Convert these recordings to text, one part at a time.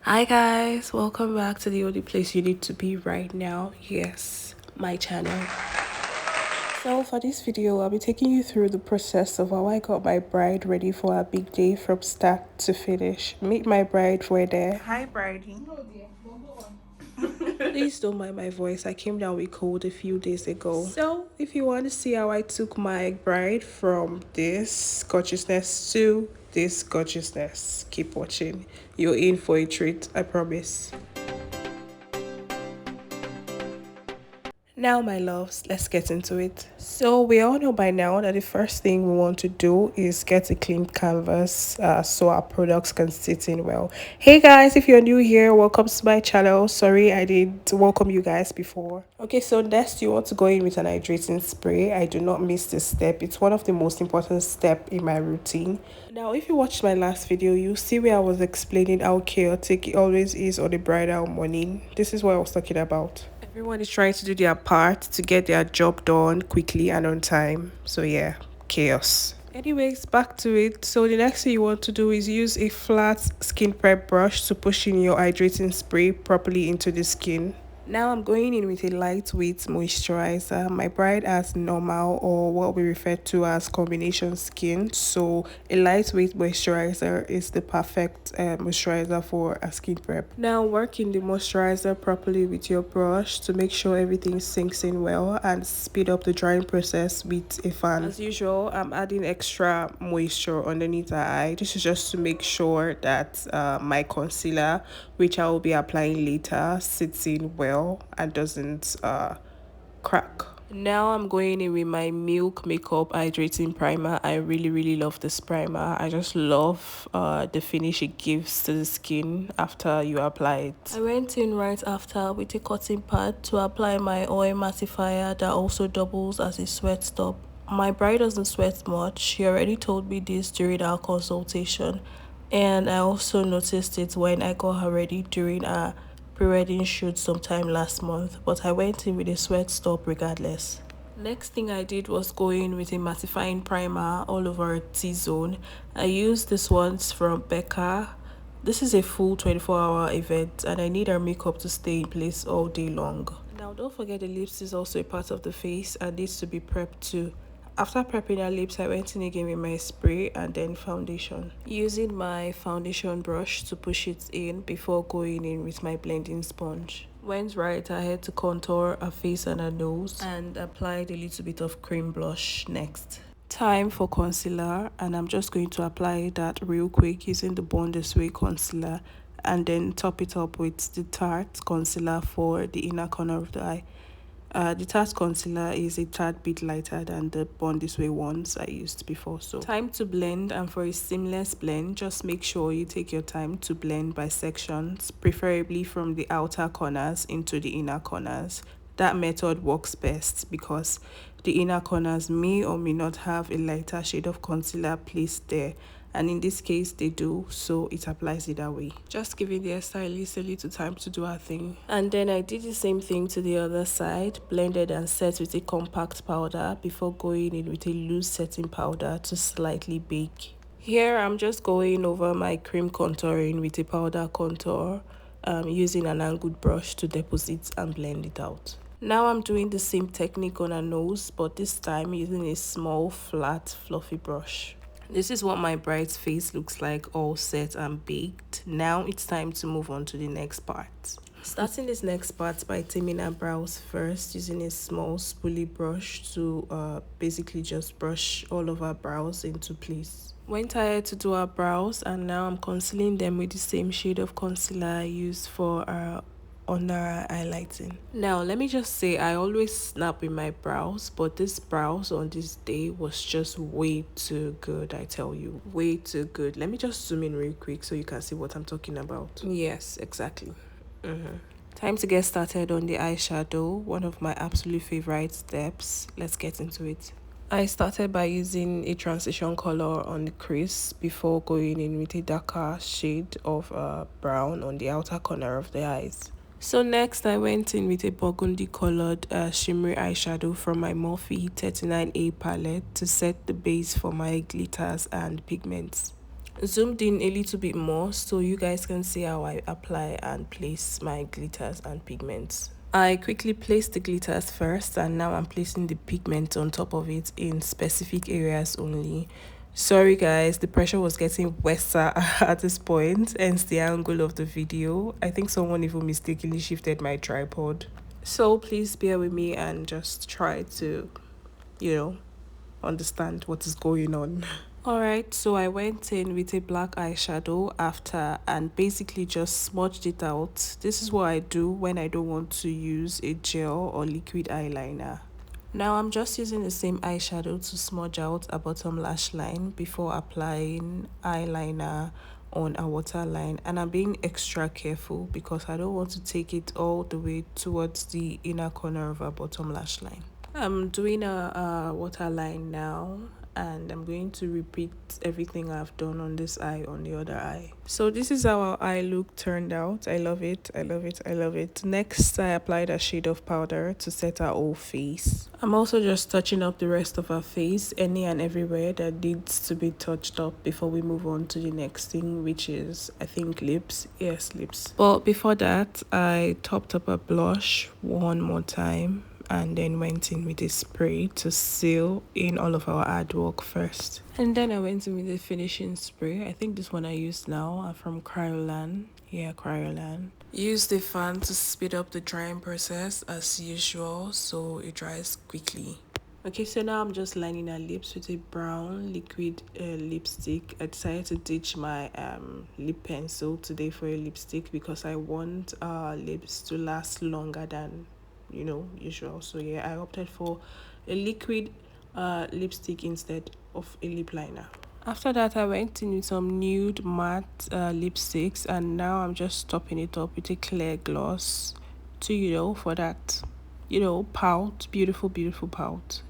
Hi guys, welcome back to the only place you need to be right now. Yes, my channel. So for this video, I'll be taking you through the process of how I got my bride ready for a big day from start to finish. Meet my bride right there. Hi bridey. Please don't mind my voice. I came down with cold a few days ago. So if you want to see how I took my bride from this gorgeousness to this gorgeousness, keep watching. You're in for a treat, I promise. Now, my loves, let's get into it. So, we all know by now that the first thing we want to do is get a clean canvas so our products can sit in well. Hey guys, if you're new here, welcome to my channel. Sorry, I didn't welcome you guys before. Okay, so next you want to go in with an hydrating spray. I do not miss this step. It's one of the most important steps in my routine. Now, if you watched my last video, you see where I was explaining how chaotic it always is on the bridal morning. This is what I was talking about. Everyone is trying to do their part to get their job done quickly and on time. So yeah, chaos. Anyways, back to it. So the next thing you want to do is use a flat skin prep brush to push in your hydrating spray properly into the skin. Now I'm going in with a lightweight moisturizer. My bride has normal, or what we refer to as combination skin, so a lightweight moisturizer is the perfect moisturizer for a skin prep. Now work in the moisturizer properly with your brush to make sure everything sinks in well and speed up the drying process with a fan. As usual, I'm adding extra moisture underneath the eye. This is just to make sure that my concealer, which I will be applying later, sits in well and doesn't crack. Now I'm going in with my Milk Makeup Hydrating Primer. I really love this primer. I just love the finish it gives to the skin after you apply it. I went in right after with a cotton pad to apply my oil mattifier that also doubles as a sweat stop. My bride doesn't sweat much. She already told me this during our consultation, and I also noticed it when I got her ready during our pre-wedding shoot sometime last month, but I went in with a sweat stop regardless. Next thing I did was go in with a mattifying primer all over her T-zone. I used this ones from Becca. This is a full 24-hour event and I need her makeup to stay in place all day long. Now don't forget the lips is also a part of the face and needs to be prepped too. After prepping her lips, I went in again with my spray and then foundation. Using my foundation brush to push it in before going in with my blending sponge. Went right ahead to contour her face and her nose and applied a little bit of cream blush next. Time for concealer, and I'm just going to apply that real quick using the Born This Way concealer and then top it up with the Tarte concealer for the inner corner of the eye. The Tarte concealer is a tad bit lighter than the Born This Way ones I used before. So time to blend, and for a seamless blend, just make sure you take your time to blend by sections, preferably from the outer corners into the inner corners. That method works best because the inner corners may or may not have a lighter shade of concealer placed there, and in this case they do, so it applies it that way. Just giving the hairstylist a little time to do her thing. And then I did the same thing to the other side, blended and set with a compact powder before going in with a loose setting powder to slightly bake. Here I'm just going over my cream contouring with a powder contour, using an angled brush to deposit and blend it out. Now I'm doing the same technique on her nose, but this time using a small flat fluffy brush. This is what my bride's face looks like all set and baked. Now it's time to move on to the next part. Starting this next part by taming her brows first, using a small spoolie brush to basically just brush all of her brows into place. Went ahead to do her brows, and now I'm concealing them with the same shade of concealer I used for under highlighting. Now let me just say, I always snap with my brows, but this brows on this day was just way too good. I tell you, way too good. Let me just zoom in real quick so you can see what I'm talking about. Yes, exactly. Time to get started on the eyeshadow, one of my absolute favorite steps. Let's get into it. I started by using a transition color on the crease before going in with a darker shade of brown on the outer corner of the eyes. So next I went in with a burgundy colored shimmery eyeshadow from my Morphe 39A palette to set the base for my glitters and pigments. zoomed in a little bit more so you guys can see how I apply and place my glitters and pigments. I quickly placed the glitters first, and now I'm placing the pigment on top of it in specific areas only. Sorry guys, the pressure was getting worse at this point, hence the angle of the video. I think someone even mistakenly shifted my tripod. So please bear with me and just try to, you know, understand what is going on. Alright, so I went in with a black eyeshadow after and basically just smudged it out. This is what I do when I don't want to use a gel or liquid eyeliner. Now I'm just using the same eyeshadow to smudge out a bottom lash line before applying eyeliner on a waterline, and I'm being extra careful because I don't want to take it all the way towards the inner corner of our bottom lash line. I'm doing a waterline now, and I'm going to repeat everything I've done on this eye on the other eye. So this is how our eye look turned out. I love it, I love it, I love it. Next, I applied a shade of powder to set our whole face. I'm also just touching up the rest of our face, any and everywhere that needs to be touched up before we move on to the next thing, which is, I think, lips. Yes, lips. But before that, I topped up a blush one more time and then went in with a spray to seal in all of our hard work first. And then I went in with the finishing spray. I think this one I use now are from Cryolan. Yeah, Cryolan. Use the fan to speed up the drying process as usual so it dries quickly. Okay, so now I'm just lining our lips with a brown liquid lipstick. I decided to ditch my lip pencil today for a lipstick because I want our lips to last longer than usual. So yeah, I opted for a liquid lipstick instead of a lip liner. After that, I went in with some nude matte lipsticks, and now I'm just topping it up with a clear gloss to for that pout, beautiful pout.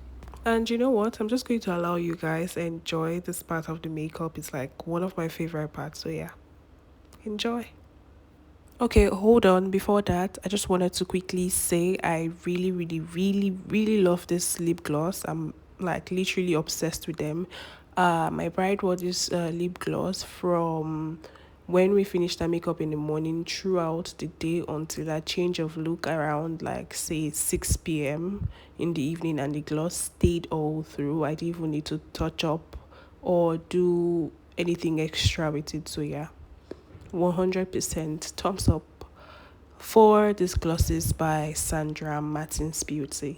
And you know what, I'm just going to allow you guys enjoy this part of the makeup. It's like one of my favorite parts, so yeah, enjoy. Okay, hold on. Before that, I just wanted to quickly say I really love this lip gloss. I'm like literally obsessed with them. My bride wore this lip gloss from when we finished our makeup in the morning throughout the day until a change of look around like say 6 p.m. in the evening, and the gloss stayed all through. I didn't even need to touch up or do anything extra with it, so yeah, 100% thumbs up for these glosses by Sandra Martins Beauty.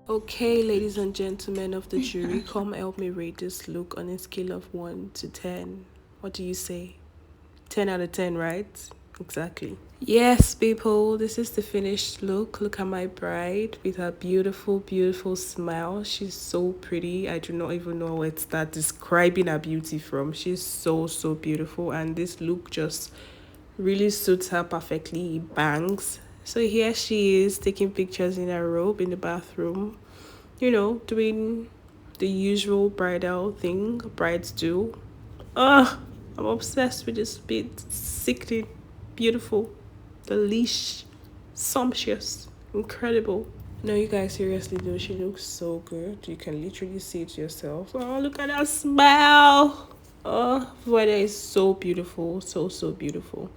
Okay, ladies and gentlemen of the jury, come help me rate this look on a scale of 1 to 10. What do you say? 10 out of 10, right? Exactly. Yes, people, this is the finished look. Look at my bride with her beautiful smile. She's so pretty. I do not even know where to start describing her beauty from. She's so beautiful, and this look just really suits her perfectly. Bangs. So here she is taking pictures in her robe in the bathroom, doing the usual bridal thing brides do. I'm obsessed with this bit. Sickening, beautiful, delish, sumptuous, incredible. No, you guys, seriously though, she looks so good. You can literally see it yourself. Oh, look at that smile. Oh, weather is so beautiful, so beautiful.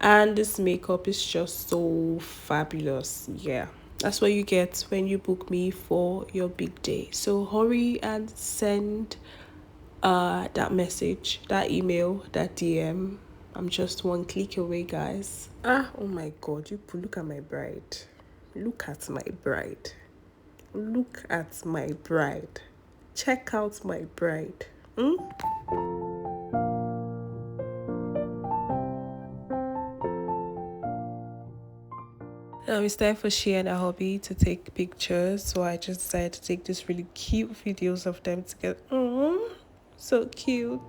And this makeup is just so fabulous. Yeah, that's what you get when you book me for your big day. So hurry and send that message, that email, that DM. I'm just one click away, guys. Oh my god, look at my bride. Look at my bride. Look at my bride. Check out my bride. Now it's time for she and her hubby to take pictures, so I just decided to take these really cute videos of them together. So cute.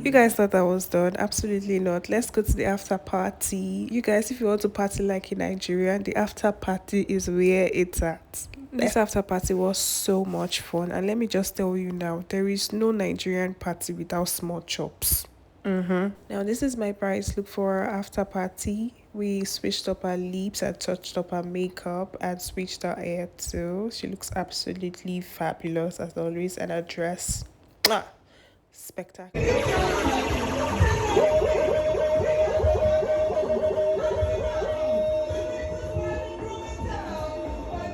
You You guys thought that was done? Absolutely not. Let's go to the after party. You guys, if you want to party like in Nigerian, the after party is where it's at. This after party was so much fun, and let me just tell you now, there is no Nigerian party without small chops. Now this is my bride's look for our after party. We switched up our lips and touched up her makeup and switched her hair too. She looks absolutely fabulous as always, and her dress, spectacular.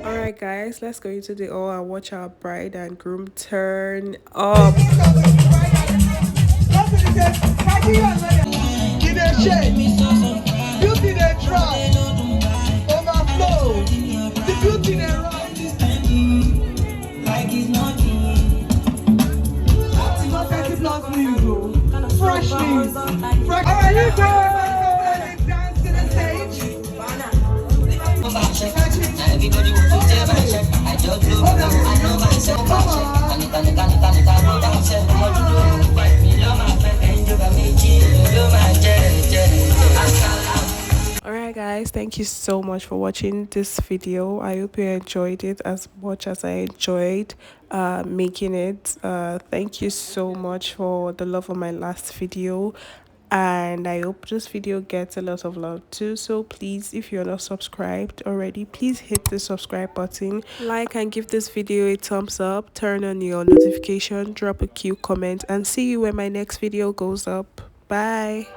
Alright guys, let's go into the hall and watch our bride and groom turn up. Beauty they drop, overflow. The beauty they run. Like it's nothing. It's not 30 plus news, though. Fresh news. Fresh. Alright, you guys dance to the stage. Everybody wants to tell my check. I just love I know myself. Come on. Alright guys, thank you so much for watching this video. I hope you enjoyed it as much as I enjoyed making it. Thank you so much for the love of my last video, and I hope this video gets a lot of love too. So please, if you're not subscribed already, please hit the subscribe button, like and give this video a thumbs up, turn on your notification, drop a cute comment, and see you when my next video goes up. Bye.